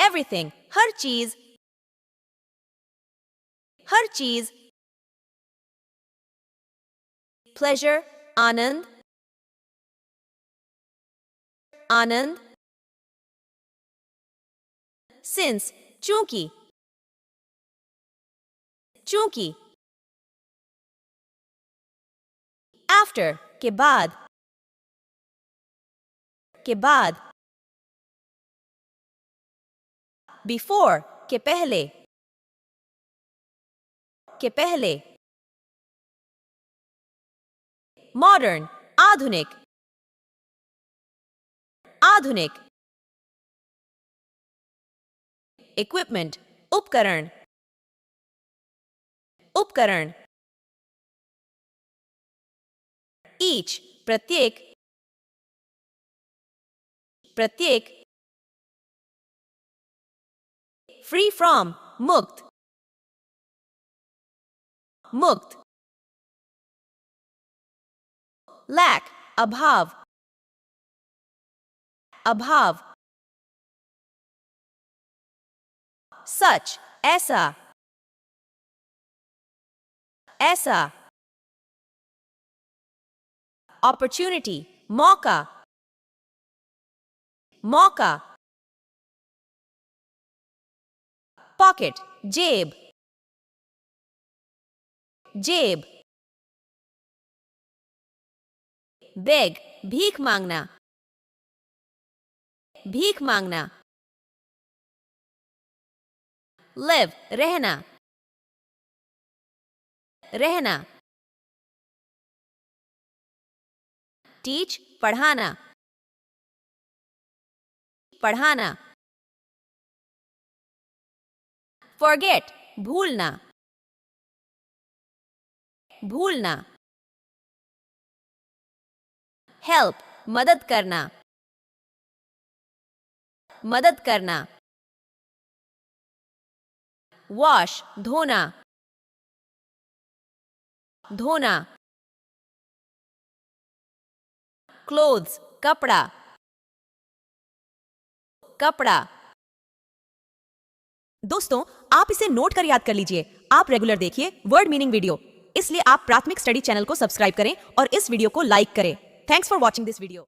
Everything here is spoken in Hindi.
everything. हर चीज, हर चीज. Pleasure, आनंद, आनंद. Since, चूंकि, चूंकि. After, के बाद, के बाद. Before, के पहले, के पहले. Modern, आधुनिक, आधुनिक. Equipment, उपकरण, उपकरण. Each, प्रत्येक, प्रत्येक. Free from, मुक्त, मुक्त. Lack, अभाव, अभाव. Such, ऐसा, ऐसा. Opportunity, मौका, मौका. Pocket, जेब, जेब. Beg, भीख मांगना, भीख मांगना. Live, रहना, रहना. Teach, पढ़ाना, पढ़ाना. Forget, भूलना, भूलना. Help, मदद करना, मदद करना. Wash, धोना, धोना. Clothes, कपड़ा, कपड़ा. दोस्तों, आप इसे नोट कर याद कर लीजिए. आप रेगुलर देखिए वर्ड मीनिंग वीडियो, इसलिए आप प्राथमिक स्टडी चैनल को सब्सक्राइब करें और इस वीडियो को लाइक करें. Thanks for watching this video.